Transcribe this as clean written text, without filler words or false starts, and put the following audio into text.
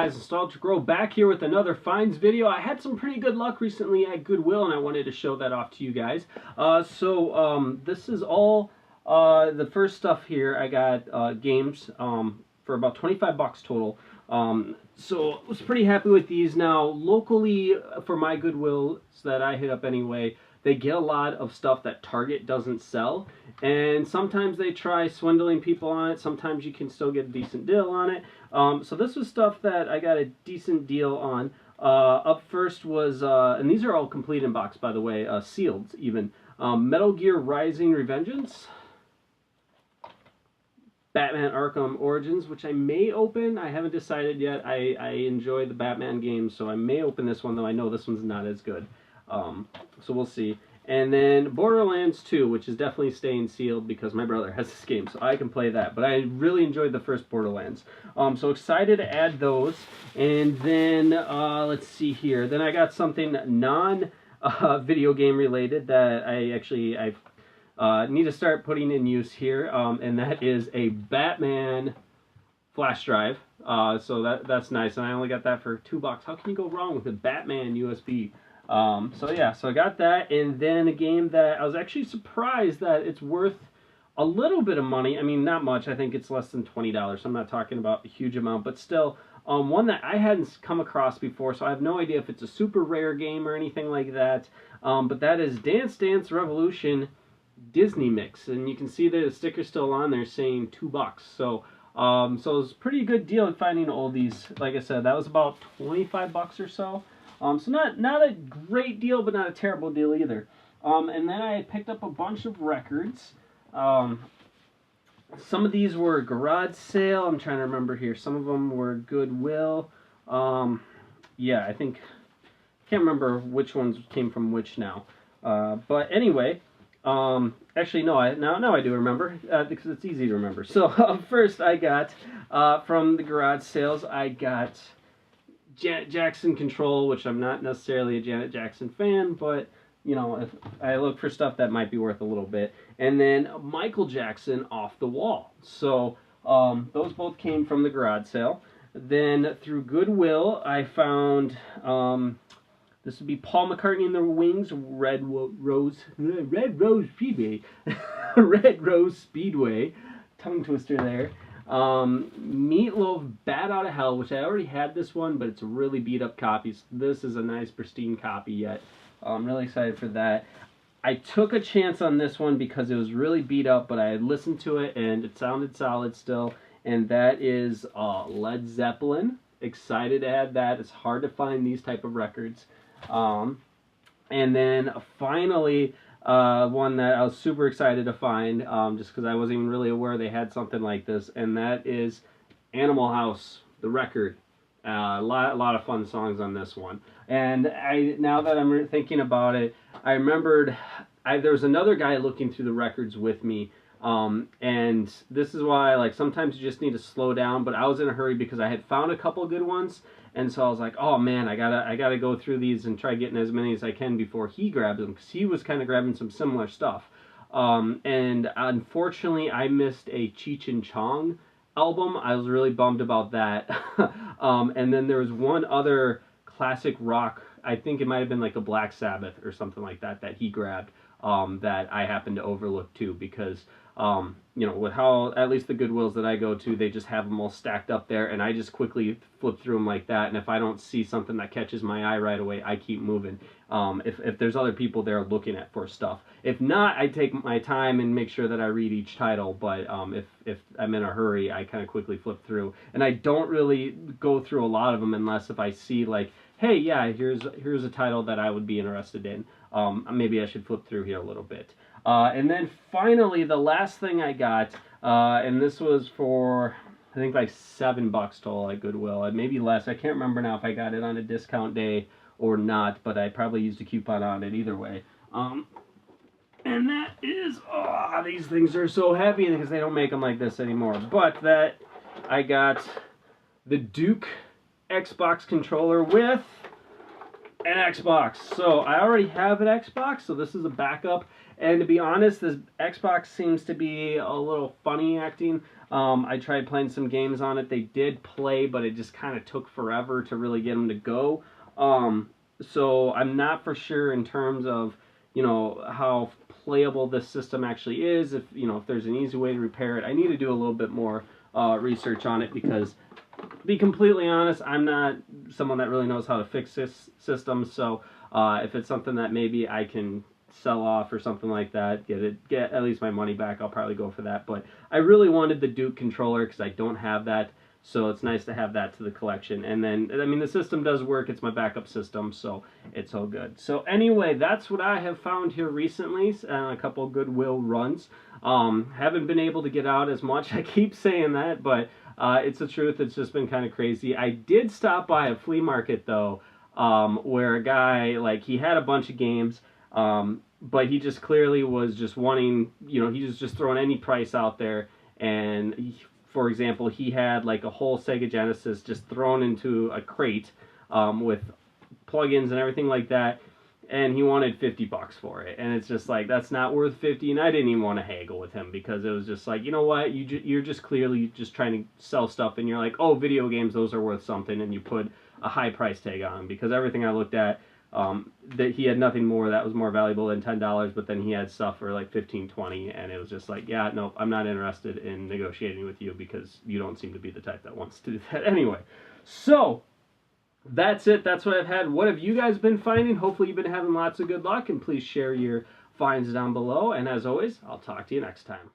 guys, Nostalgic Grow back here with another finds video. I had some pretty good luck recently at Goodwill, and I wanted to show that off to you guys. This is all the first stuff here. I got games for about 25 bucks total. So I was pretty happy with these. Now, locally, for my Goodwill that I hit up anyway, they get a lot of stuff that Target doesn't sell, and sometimes they try swindling people on it. Sometimes you can still get a decent deal on it. So this was stuff that I got a decent deal on. Up first was, and these are all complete in box, by the way, sealed even. Metal Gear Rising: Revengeance, Batman Arkham Origins, which I may open. I haven't decided yet. I enjoy the Batman games, so I may open this one, though I know this one's not as good. So we'll see. And then Borderlands 2, which is definitely staying sealed because my brother has this game, so I can play that. But I really enjoyed the first Borderlands. So excited to add those. And then, let's see here. Then I got something non-video game related that I need to start putting in use here. And that is a Batman flash drive. So that's nice. And I only got that for $2. How can you go wrong with a Batman USB? So yeah, so I got that, and then a game that I was actually surprised that it's worth a little bit of money. I mean, not much. I think it's less than $20. I'm not talking about a huge amount, but still, one that I hadn't come across before, so I have no idea if it's a super rare game or anything like that. But that is Dance Dance Revolution Disney Mix, and you can see that the sticker's still on there saying $2. So it was a pretty good deal in finding oldies. Like I said, that was about 25 bucks or so. So not a great deal, but not a terrible deal either. And then I picked up a bunch of records. Some of these were garage sale. I'm trying to remember here. Some of them were Goodwill. Yeah, I can't remember which ones came from which now. But anyway, actually no, now I do remember because it's easy to remember. So first I got from the garage sales, I got Janet Jackson Control, which I'm not necessarily a Janet Jackson fan, but, you know, if I look for stuff that might be worth a little bit. And then Michael Jackson Off the Wall. So those both came from the garage sale. Then through Goodwill, I found, this would be Paul McCartney and the Wings, Red Rose Speedway. Red Rose Speedway. Tongue twister there. Meatloaf Bat Out of Hell, which I already had this one, but it's a really beat up copy. So this is a nice pristine copy yet. I'm really excited for that. I took a chance on this one because it was really beat up, but I had listened to it and it sounded solid still. And that is Led Zeppelin. Excited to add that. It's hard to find these type of records. And then finally, one that I was super excited to find, just because I wasn't even really aware they had something like this, and that is Animal House, the record. A lot of fun songs on this one. And now that I'm thinking about it, I remembered there was another guy looking through the records with me, and this is why sometimes you just need to slow down. But I was in a hurry because I had found a couple good ones. And so I was like, oh man, I gotta go through these and try getting as many as I can before he grabs them, because he was kind of grabbing some similar stuff. And unfortunately, I missed a Cheech and Chong album. I was really bummed about that. And then there was one other classic rock, I think it might have been like a Black Sabbath or something like that he grabbed, that I happened to overlook too, because you know, with how, at least the Goodwills that I go to, they just have them all stacked up there, and I just quickly flip through them like that, and if I don't see something that catches my eye right away, I keep moving, if there's other people there looking for stuff. If not, I take my time and make sure that I read each title, but if I'm in a hurry, I kind of quickly flip through, and I don't really go through a lot of them unless if I see, like, hey, yeah, here's a title that I would be interested in. Maybe I should flip through here a little bit. And then finally, the last thing I got, and this was for, I think, like $7 total at Goodwill, maybe less. I can't remember now if I got it on a discount day or not, but I probably used a coupon on it either way. And that is, these things are so heavy because they don't make them like this anymore. But that, I got the Duke Xbox controller with an Xbox. So I already have an Xbox, so this is a backup. And to be honest, this Xbox seems to be a little funny acting. I tried playing some games on it. They did play, but it just kind of took forever to really get them to go. So I'm not for sure in terms of, you know, how playable this system actually is. If, you know, if there's an easy way to repair it, I need to do a little bit more research on it, because, to be completely honest, I'm not someone that really knows how to fix this system. So if it's something that maybe I can sell off or something like that, get at least my money back, I'll probably go for that. But I really wanted the Duke controller because I don't have that, so it's nice to have that to the collection. And then, I mean, the system does work. It's my backup system, so it's all good. So anyway, that's what I have found here recently, a couple of Goodwill runs. Haven't been able to get out as much. I keep saying that, but it's the truth. It's just been kind of crazy. I did stop by a flea market, though, where a guy, like, he had a bunch of games, but he just clearly was just wanting, you know, he was just throwing any price out there. And for example, he had like a whole Sega Genesis just thrown into a crate with plugins and everything like that, and he wanted $50 for it. And it's just like, that's not worth 50. And I didn't even want to haggle with him, because it was just like, you know what, you're just clearly just trying to sell stuff, and you're like, oh, video games, those are worth something, and you put a high price tag on them. Because everything I looked at, that he had nothing more that was more valuable than $10, but then he had stuff for like 15, 20, and it was just like, yeah, no, I'm not interested in negotiating with you, because you don't seem to be the type that wants to do that anyway. So that's it. That's what I've had. What have you guys been finding? Hopefully you've been having lots of good luck, and please share your finds down below. And as always, I'll talk to you next time.